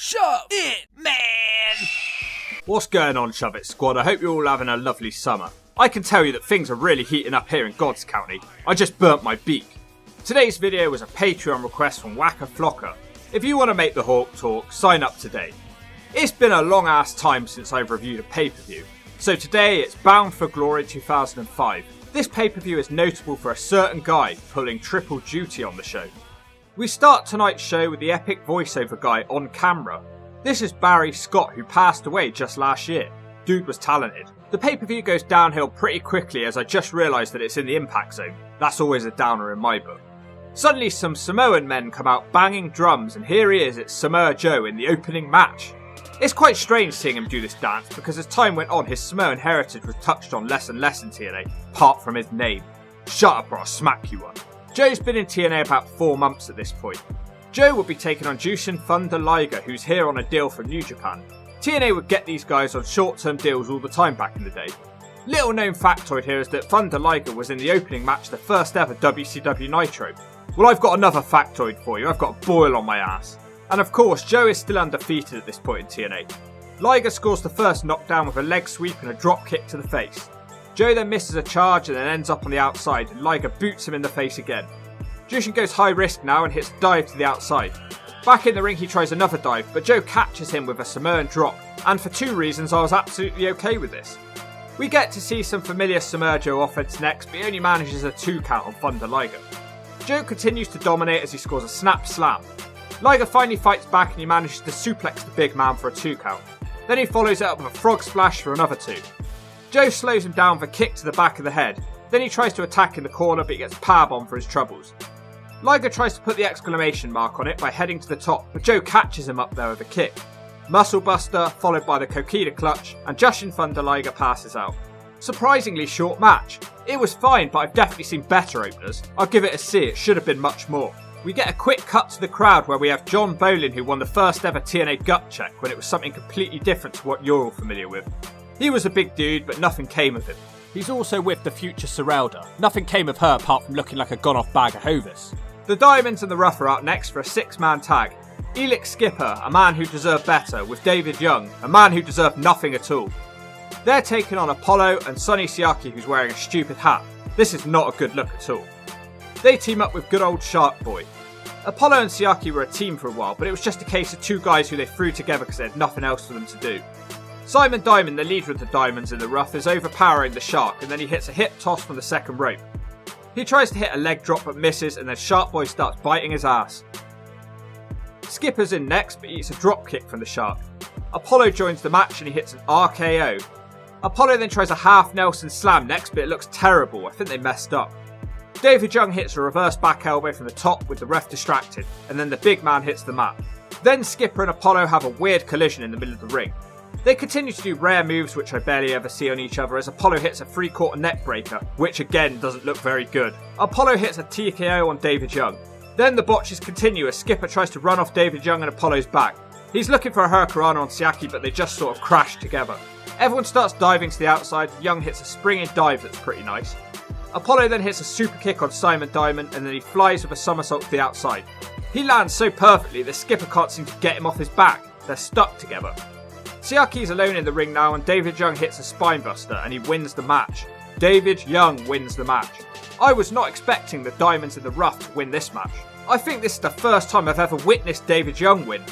Shove it, man! What's going on, Shove It Squad? I hope you're all having a lovely summer. I can tell you that things are really heating up here in God's County. I just burnt my beak. Today's video was a Patreon request from Wacka Flocka. If you want to make the Hawk talk, sign up today. It's been a long ass time since I've reviewed a pay-per-view. So today it's Bound for Glory 2005. This pay-per-view is notable for a certain guy pulling triple duty on the show. We start tonight's show with the epic voiceover guy on camera. This is Barry Scott, who passed away just last year. Dude was talented. The pay-per-view goes downhill pretty quickly as I just realised that it's in the Impact Zone. That's always a downer in my book. Suddenly some Samoan men come out banging drums, and here he is, it's Samoa Joe in the opening match. It's quite strange seeing him do this dance because as time went on his Samoan heritage was touched on less and less in TNA, apart from his name. Shut up or I'll smack you one. Joe's been in TNA about 4 months at this point. Joe would be taking on Jushin Thunder Liger, who's here on a deal from New Japan. TNA would get these guys on short-term deals all the time back in the day. Little known factoid here is that Thunder Liger was in the opening match of the first ever WCW Nitro. Well, I've got another factoid for you, I've got a boil on my ass. And of course, Joe is still undefeated at this point in TNA. Liger scores the first knockdown with a leg sweep and a drop kick to the face. Joe then misses a charge and then ends up on the outside, and Liger boots him in the face again. Jushin goes high risk now and hits a dive to the outside. Back in the ring he tries another dive, but Joe catches him with a Samoan drop, and for 2 reasons I was absolutely okay with this. We get to see some familiar Samoa Joe offense next, but he only manages a 2 count on Thunder Liger. Joe continues to dominate as he scores a snap slam. Liger finally fights back and he manages to suplex the big man for a 2 count. Then he follows it up with a frog splash for another 2. Joe slows him down with a kick to the back of the head. Then he tries to attack in the corner, but he gets powerbombed for his troubles. Liger tries to put the exclamation mark on it by heading to the top, but Joe catches him up there with a kick. Muscle Buster, followed by the Coquina Clutch, and Jushin Thunder Liger passes out. Surprisingly short match. It was fine, but I've definitely seen better openers. I'll give it a C, it should have been much more. We get a quick cut to the crowd where we have John Bolin, who won the first ever TNA gut check when it was something completely different to what you're all familiar with. He was a big dude, but nothing came of him. He's also with the future Serelda. Nothing came of her apart from looking like a gone off bag of Hovis. The Diamonds and the Rough are out next for a 6-man tag. Elix Skipper, a man who deserved better, with David Young, a man who deserved nothing at all. They're taking on Apollo and Sonny Siaki, who's wearing a stupid hat. This is not a good look at all. They team up with good old Shark Boy. Apollo and Siaki were a team for a while, but it was just a case of 2 guys who they threw together because they had nothing else for them to do. Simon Diamond, the leader of the Diamonds in the Rough, is overpowering the Shark, and then he hits a hip toss from the second rope. He tries to hit a leg drop but misses, and then Shark Boy starts biting his ass. Skipper's in next but eats a drop kick from the Shark. Apollo joins the match and he hits an RKO. Apollo then tries a half Nelson slam next, but it looks terrible. I think they messed up. David Young hits a reverse back elbow from the top with the ref distracted, and then the big man hits the mat. Then Skipper and Apollo have a weird collision in the middle of the ring. They continue to do rare moves which I barely ever see on each other as Apollo hits a 3/4 neck breaker, which again doesn't look very good. Apollo hits a TKO on David Young. Then the botches continue as Skipper tries to run off David Young and Apollo's back. He's looking for a Hurricanrana on Siaki, but they just sort of crash together. Everyone starts diving to the outside. Young hits a springing dive that's pretty nice. Apollo then hits a super kick on Simon Diamond and then he flies with a somersault to the outside. He lands so perfectly that Skipper can't seem to get him off his back. They're stuck together. Siaki is alone in the ring now and David Young hits a spinebuster and he wins the match. David Young wins the match. I was not expecting the Diamonds in the Rough to win this match. I think this is the first time I've ever witnessed David Young win.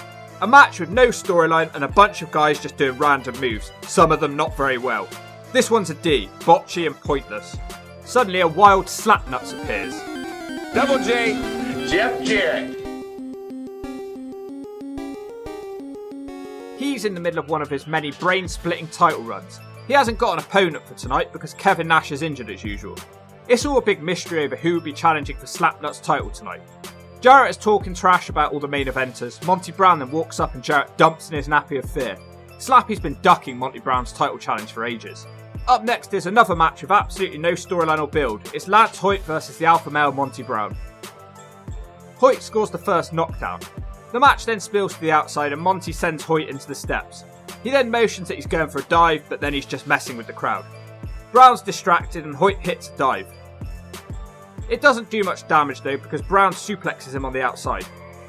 A match with no storyline and a bunch of guys just doing random moves, some of them not very well. This one's a D, botchy and pointless. Suddenly a wild Slapnuts appears. Double J, Jeff Jarrett. He's in the middle of one of his many brain-splitting title runs. He hasn't got an opponent for tonight because Kevin Nash is injured as usual. It's all a big mystery over who will be challenging for Slapnuts' title tonight. Jarrett is talking trash about all the main eventers. Monty Brown then walks up and Jarrett dumps in his nappy of fear. Slappy's been ducking Monty Brown's title challenge for ages. Up next is another match with absolutely no storyline or build. It's Lance Hoyt versus the alpha male Monty Brown. Hoyt scores the first knockdown. The match then spills to the outside and Monty sends Hoyt into the steps. He then motions that he's going for a dive, but then he's just messing with the crowd. Brown's distracted and Hoyt hits a dive. It doesn't do much damage though because Brown suplexes him on the outside.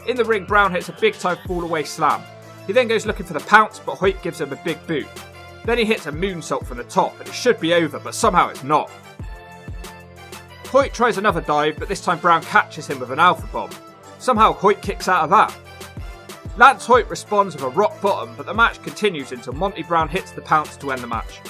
In the ring, Brown hits a big time fall away slam. He then goes looking for the pounce, but Hoyt gives him a big boot. Then he hits a moonsault from the top, and it should be over, but somehow it's not. Hoyt tries another dive, but this time Brown catches him with an alpha bomb. Somehow Hoyt kicks out of that. Lance Hoyt responds with a rock bottom, but the match continues until Monty Brown hits the pounce to end the match.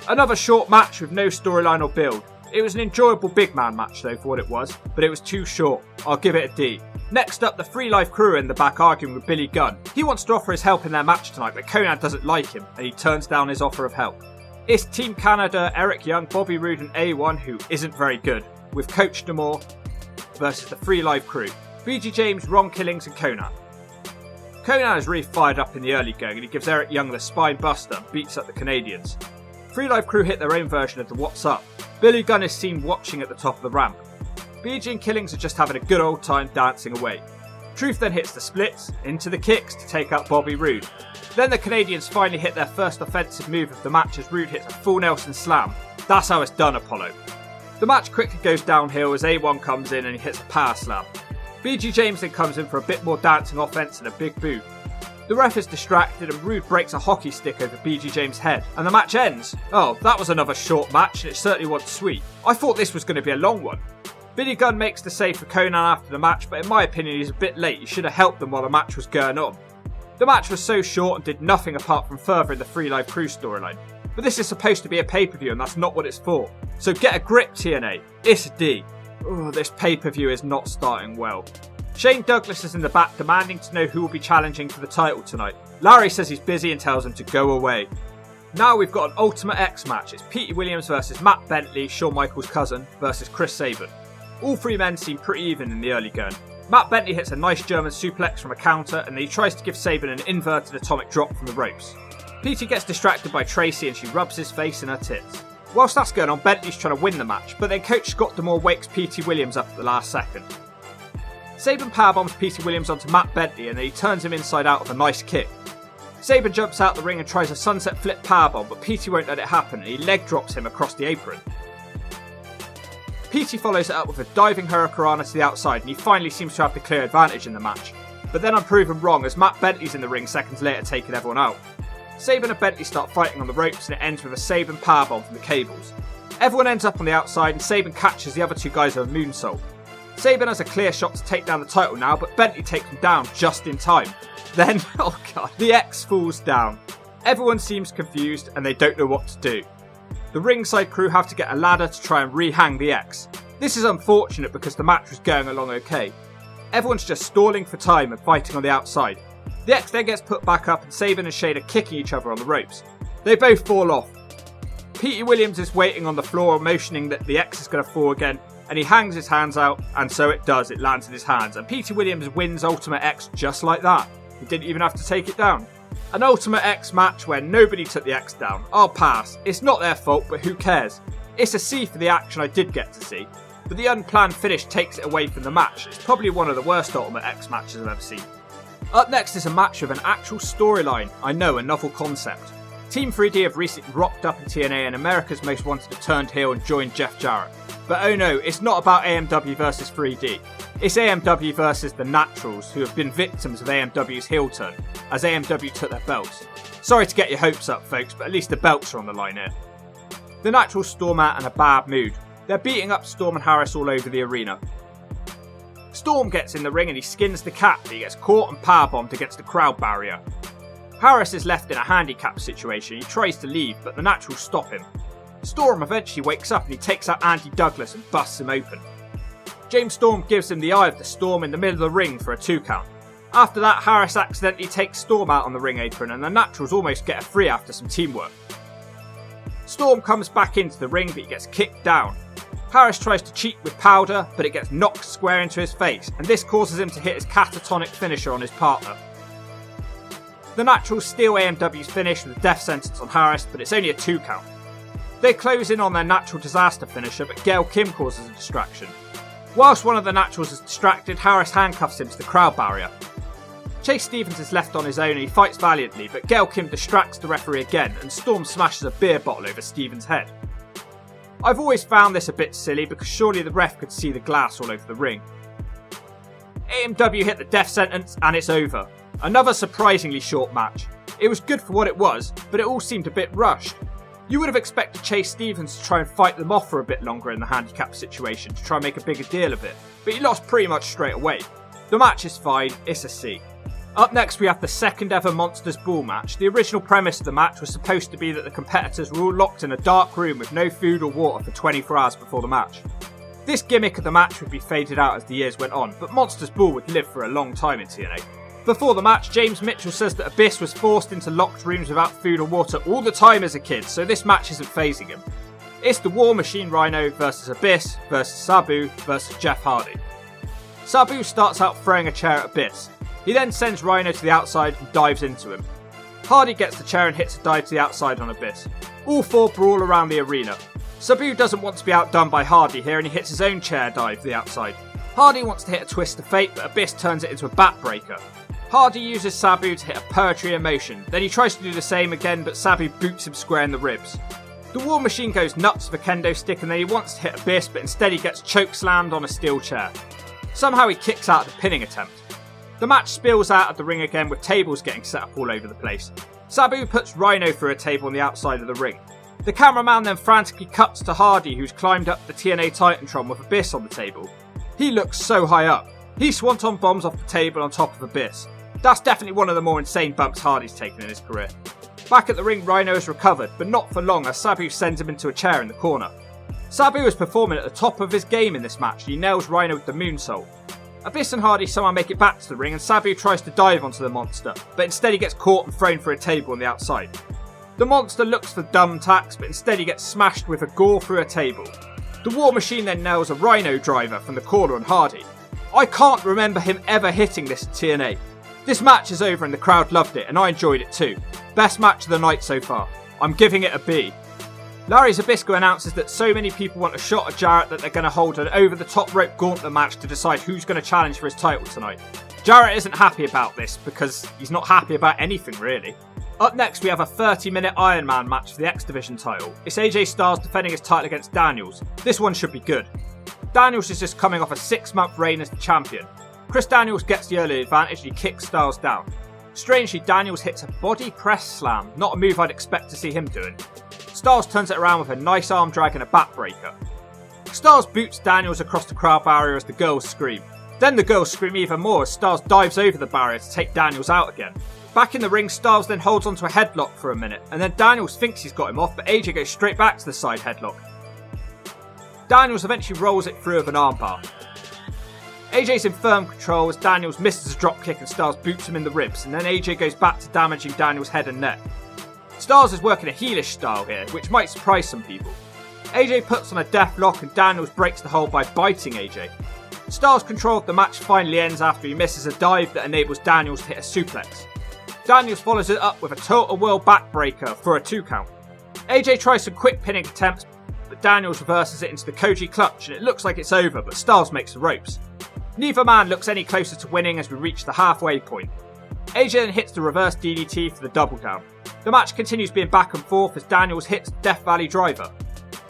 Another short match with no storyline or build. It was an enjoyable big man match though for what it was, but it was too short. I'll give it a D. Next up, the Free Life crew are in the back arguing with Billy Gunn. He wants to offer his help in their match tonight, but Conan doesn't like him, and he turns down his offer of help. It's Team Canada, Eric Young, Bobby Roode and A1, who isn't very good, with Coach D'Amore versus the Free Life crew. BG James, Ron Killings and Conan. Conan is really fired up in the early going, and he gives Eric Young the spine buster and beats up the Canadians. Free Life crew hit their own version of the What's Up. Billy Gunn is seen watching at the top of the ramp. BG and Killings are just having a good old time dancing away. Truth then hits the splits, into the kicks to take out Bobby Roode. Then the Canadians finally hit their first offensive move of the match as Roode hits a full Nelson slam. That's how it's done, Apollo. The match quickly goes downhill as A1 comes in and he hits a power slam. BG James then comes in for a bit more dancing offense and a big boot. The ref is distracted and Roode breaks a hockey stick over BG James' head, and the match ends. Oh, that was another short match, and it certainly wasn't sweet. I thought this was going to be a long one. Billy Gunn makes the save for Conan after the match, but in my opinion he's a bit late. He should have helped them while the match was going on. The match was so short and did nothing apart from furthering the Free Life crew storyline. But this is supposed to be a pay-per-view and that's not what it's for. So get a grip, TNA. It's a D. Oh, this pay-per-view is not starting well. Shane Douglas is in the back demanding to know who will be challenging for the title tonight. Larry says he's busy and tells him to go away. Now we've got an Ultimate X match. It's Petey Williams versus Matt Bentley, Shawn Michaels' cousin, versus Chris Sabin. All three men seem pretty even in the early going. Matt Bentley hits a nice German suplex from a counter and then he tries to give Sabin an inverted atomic drop from the ropes. Petey gets distracted by Tracy and she rubs his face in her tits. Whilst that's going on, Bentley's trying to win the match, but then Coach Scott D'Amore wakes Petey Williams up at the last second. Sabin powerbombs Petey Williams onto Matt Bentley and then he turns him inside out with a nice kick. Sabin jumps out the ring and tries a sunset flip powerbomb, but Petey won't let it happen and he leg drops him across the apron. Petey follows it up with a diving hurricanrana to the outside and he finally seems to have the clear advantage in the match. But then I'm proven wrong as Matt Bentley's in the ring seconds later taking everyone out. Sabin and Bentley start fighting on the ropes and it ends with a Sabin powerbomb from the cables. Everyone ends up on the outside and Sabin catches the other two guys with a moonsault. Sabin has a clear shot to take down the title now, but Bentley takes him down just in time. Then, oh god, the X falls down. Everyone seems confused and they don't know what to do. The ringside crew have to get a ladder to try and re-hang the X. This is unfortunate because the match was going along okay. Everyone's just stalling for time and fighting on the outside. The X then gets put back up and Sabin and Shane are kicking each other on the ropes. They both fall off. Petey Williams is waiting on the floor motioning that the X is going to fall again and he hangs his hands out and so it does, it lands in his hands and Petey Williams wins Ultimate X just like that. He didn't even have to take it down. An Ultimate X match where nobody took the X down. I'll pass. It's not their fault, but who cares? It's a C for the action I did get to see. But the unplanned finish takes it away from the match. It's probably one of the worst Ultimate X matches I've ever seen. Up next is a match with an actual storyline. I know, a novel concept. Team 3D have recently rocked up in TNA and America's Most Wanted have turned heel and joined Jeff Jarrett. But oh no, it's not about AMW versus 3D. It's AMW versus the Naturals, who have been victims of AMW's heel turn, as AMW took their belts. Sorry to get your hopes up, folks, but at least the belts are on the line here. The Naturals storm out in a bad mood. They're beating up Storm and Harris all over the arena. Storm gets in the ring and he skins the cat, but he gets caught and powerbombed against the crowd barrier. Harris is left in a handicap situation. He tries to leave, but the Naturals stop him. Storm eventually wakes up and he takes out Andy Douglas and busts him open. James Storm gives him the eye of the Storm in the middle of the ring for a 2 count. After that, Harris accidentally takes Storm out on the ring apron and the Naturals almost get a free after some teamwork. Storm comes back into the ring but he gets kicked down. Harris tries to cheat with powder but it gets knocked square into his face and this causes him to hit his catatonic finisher on his partner. The Naturals steal AMW's finish with a death sentence on Harris but it's only a 2 count. They close in on their natural disaster finisher but Gail Kim causes a distraction. Whilst one of the Naturals is distracted, Harris handcuffs him to the crowd barrier. Chase Stevens is left on his own and he fights valiantly, but Gail Kim distracts the referee again and Storm smashes a beer bottle over Stevens' head. I've always found this a bit silly because surely the ref could see the glass all over the ring. AMW hit the death sentence and it's over. Another surprisingly short match. It was good for what it was, but it all seemed a bit rushed. You would have expected Chase Stevens to try and fight them off for a bit longer in the handicap situation to try and make a bigger deal of it, but he lost pretty much straight away. The match is fine, it's a C. Up next we have the second ever Monsters Ball match. The original premise of the match was supposed to be that the competitors were all locked in a dark room with no food or water for 24 hours before the match. This gimmick of the match would be faded out as the years went on, but Monsters Ball would live for a long time in TNA. Before the match, James Mitchell says that Abyss was forced into locked rooms without food or water all the time as a kid, so this match isn't phasing him. It's the War Machine Rhino versus Abyss versus Sabu versus Jeff Hardy. Sabu starts out throwing a chair at Abyss. He then sends Rhino to the outside and dives into him. Hardy gets the chair and hits a dive to the outside on Abyss. All four brawl around the arena. Sabu doesn't want to be outdone by Hardy here and he hits his own chair dive to the outside. Hardy wants to hit a twist of fate, but Abyss turns it into a backbreaker. Hardy uses Sabu to hit a poetry in motion, then he tries to do the same again, but Sabu boots him square in the ribs. The War Machine goes nuts with a kendo stick and then he wants to hit Abyss, but instead he gets chokeslammed on a steel chair. Somehow he kicks out of the pinning attempt. The match spills out of the ring again with tables getting set up all over the place. Sabu puts Rhino through a table on the outside of the ring. The cameraman then frantically cuts to Hardy, who's climbed up the TNA Titantron with Abyss on the table. He looks so high up. He swanton bombs off the table on top of Abyss. That's definitely one of the more insane bumps Hardy's taken in his career. Back at the ring, Rhino is recovered, but not for long as Sabu sends him into a chair in the corner. Sabu is performing at the top of his game in this match and he nails Rhino with the moonsault. Abyss and Hardy somehow make it back to the ring and Sabu tries to dive onto the monster, but instead he gets caught and thrown for a table on the outside. The monster looks for dumb tacks, but instead he gets smashed with a gore through a table. The War Machine then nails a Rhino driver from the corner on Hardy. I can't remember him ever hitting this at TNA. This match is over and the crowd loved it and I enjoyed it too. Best match of the night so far. I'm giving it a B. Larry Zbyszko announces that so many people want a shot at Jarrett that they're going to hold an over-the-top rope gauntlet match to decide who's going to challenge for his title tonight. Jarrett isn't happy about this because he's not happy about anything really. Up next we have a 30-minute Iron Man match for the X Division title. It's AJ Styles defending his title against Daniels. This one should be good. Daniels is just coming off a 6-month reign as the champion. Chris Daniels gets the early advantage and he kicks Styles down. Strangely, Daniels hits a body press slam, not a move I'd expect to see him doing. Styles turns it around with a nice arm drag and a backbreaker. Styles boots Daniels across the crowd barrier as the girls scream. Then the girls scream even more as Styles dives over the barrier to take Daniels out again. Back in the ring, Styles then holds onto a headlock for a minute, and then Daniels thinks he's got him off, but AJ goes straight back to the side headlock. Daniels eventually rolls it through with an armbar. AJ's in firm control as Daniels misses a dropkick and Styles boots him in the ribs, and then AJ goes back to damaging Daniels' head and neck. Styles is working a heelish style here, which might surprise some people. AJ puts on a death lock and Daniels breaks the hold by biting AJ. Styles' control of the match finally ends after he misses a dive that enables Daniels to hit a suplex. Daniels follows it up with a total world backbreaker for a 2 count. AJ tries some quick pinning attempts, but Daniels reverses it into the Koji clutch and it looks like it's over, but Styles makes the ropes. Neither man looks any closer to winning as we reach the halfway point. AJ then hits the reverse DDT for the double down. The match continues being back and forth as Daniels hits Death Valley driver.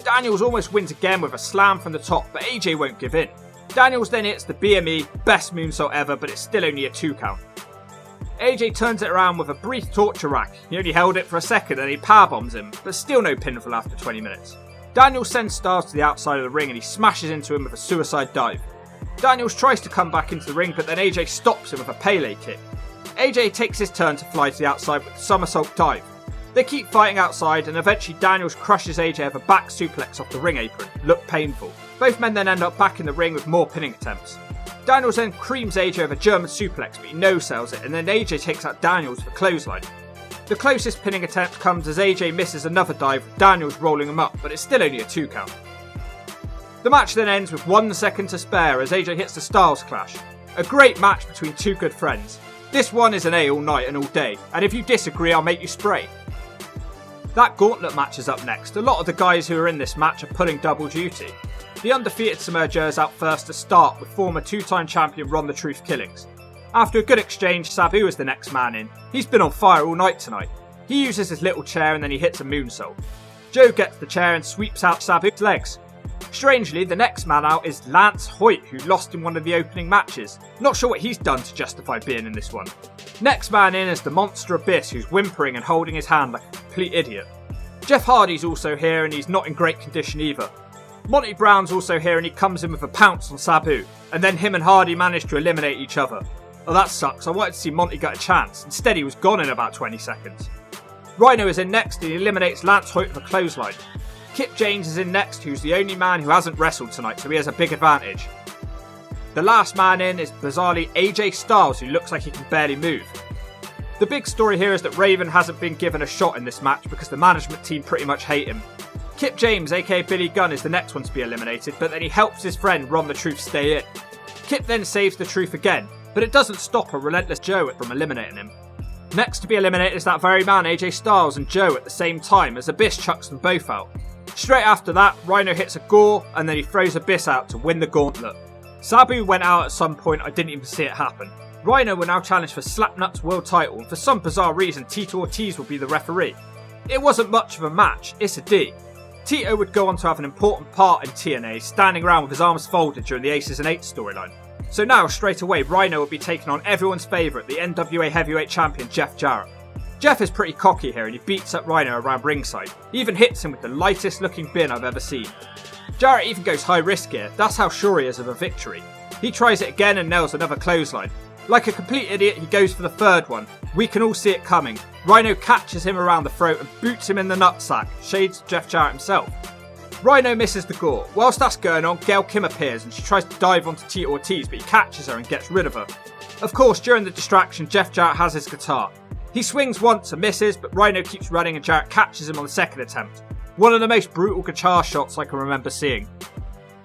Daniels almost wins again with a slam from the top, but AJ won't give in. Daniels then hits the BME, best moonsault ever, but it's still only a 2 count. AJ turns it around with a brief torture rack. He only held it for a second and he powerbombs him, but still no pinfall after 20 minutes. Daniels sends Styles to the outside of the ring and he smashes into him with a suicide dive. Daniels tries to come back into the ring, but then AJ stops him with a Pele kick. AJ takes his turn to fly to the outside with a somersault dive. They keep fighting outside and eventually Daniels crushes AJ with a back suplex off the ring apron. Looked painful. Both men then end up back in the ring with more pinning attempts. Daniels then creams AJ with a German suplex, but he no-sells it, and then AJ takes out Daniels with a clothesline. The closest pinning attempt comes as AJ misses another dive with Daniels rolling him up, but it's still only a 2 count. The match then ends with 1 second to spare as AJ hits the Styles Clash. A great match between two good friends. This one is an A all night and all day, and if you disagree I'll make you spray. That gauntlet match is up next. A lot of the guys who are in this match are pulling double duty. The undefeated Submerger is out first to start with former 2-time champion Ron the Truth Killings. After a good exchange, Sabu is the next man in. He's been on fire all night tonight. He uses his little chair and then he hits a moonsault. Joe gets the chair and sweeps out Sabu's legs. Strangely, the next man out is Lance Hoyt, who lost in one of the opening matches. Not sure what he's done to justify being in this one. Next man in is the Monster Abyss, who's whimpering and holding his hand like a complete idiot. Jeff Hardy's also here and he's not in great condition either. Monty Brown's also here and he comes in with a pounce on Sabu, and then him and Hardy manage to eliminate each other. Oh, that sucks. I wanted to see Monty get a chance. Instead, he was gone in about 20 seconds. Rhino is in next and he eliminates Lance Hoyt with a clothesline. Kip James is in next, who's the only man who hasn't wrestled tonight, so he has a big advantage. The last man in is bizarrely AJ Styles, who looks like he can barely move. The big story here is that Raven hasn't been given a shot in this match because the management team pretty much hate him. Kip James, aka Billy Gunn, is the next one to be eliminated, but then he helps his friend Ron the Truth stay in. Kip then saves the Truth again, but it doesn't stop a relentless Joe from eliminating him. Next to be eliminated is that very man AJ Styles and Joe at the same time as Abyss chucks them both out. Straight after that, Rhino hits a gore and then he throws Abyss out to win the gauntlet. Sabu went out at some point, I didn't even see it happen. Rhino will now challenge for Slapnut's world title and for some bizarre reason Tito Ortiz will be the referee. It wasn't much of a match, it's a D. Tito would go on to have an important part in TNA, standing around with his arms folded during the Aces and Eights storyline. So now, straight away, Rhino will be taking on everyone's favourite, the NWA Heavyweight Champion Jeff Jarrett. Jeff is pretty cocky here and he beats up Rhino around ringside. He even hits him with the lightest looking bin I've ever seen. Jarrett even goes high risk here, that's how sure he is of a victory. He tries it again and nails another clothesline. Like a complete idiot, he goes for the third one. We can all see it coming. Rhino catches him around the throat and boots him in the nutsack, shades Jeff Jarrett himself. Rhino misses the gore. Whilst that's going on, Gail Kim appears and she tries to dive onto Tito Ortiz, but he catches her and gets rid of her. Of course, during the distraction, Jeff Jarrett has his guitar. He swings once and misses, but Rhino keeps running and Jarrett catches him on the second attempt. One of the most brutal guitar shots I can remember seeing.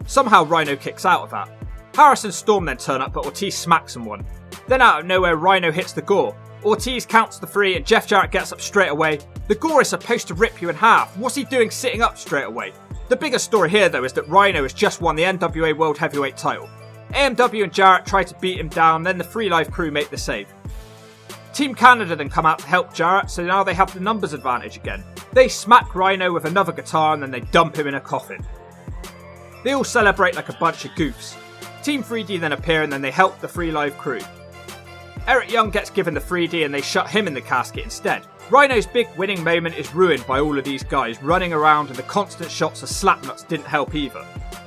Somehow Rhino kicks out of that. Harris and Storm then turn up, but Ortiz smacks him one. Then out of nowhere, Rhino hits the gore. Ortiz counts the 3 and Jeff Jarrett gets up straight away. The gore is supposed to rip you in half. What's he doing sitting up straight away? The bigger story here though is that Rhino has just won the NWA World Heavyweight title. AMW and Jarrett try to beat him down, then the Free Live crew make the save. Team Canada then come out to help Jarrett, so now they have the numbers advantage again. They smack Rhino with another guitar and then they dump him in a coffin. They all celebrate like a bunch of goofs. Team 3D then appear and then they help the Free Live crew. Eric Young gets given the 3D and they shut him in the casket instead. Rhino's big winning moment is ruined by all of these guys running around and the constant shots of Slapnuts didn't help either.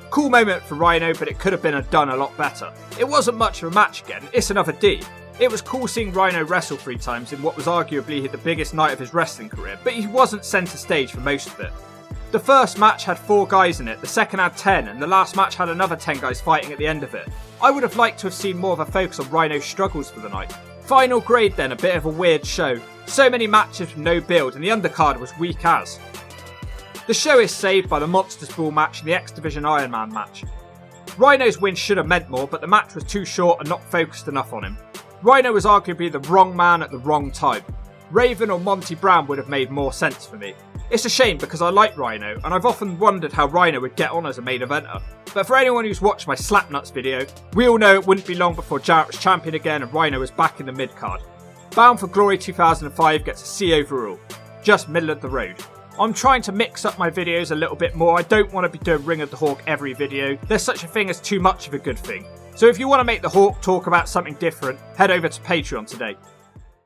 Cool moment for Rhino, but it could have been done a lot better. It wasn't much of a match again, it's another D. It was cool seeing Rhino wrestle 3 times in what was arguably the biggest night of his wrestling career, but he wasn't centre stage for most of it. The first match had 4 guys in it, the second had 10, and the last match had another 10 guys fighting at the end of it. I would have liked to have seen more of a focus on Rhino's struggles for the night. Final grade then, a bit of a weird show. So many matches with no build, and the undercard was weak as. The show is saved by the Monsters Ball match and the X Division Iron Man match. Rhino's win should have meant more, but the match was too short and not focused enough on him. Rhino was arguably the wrong man at the wrong time. Raven or Monty Brown would have made more sense for me. It's a shame because I like Rhino, and I've often wondered how Rhino would get on as a main eventer. But for anyone who's watched my Slapnuts video, we all know it wouldn't be long before Jarrett was champion again and Rhino was back in the mid-card. Bound for Glory 2005 gets a C overall. Just middle of the road. I'm trying to mix up my videos a little bit more. I don't want to be doing Ring of the Hawk every video. There's such a thing as too much of a good thing. So if you want to make the Hawk talk about something different, head over to Patreon today.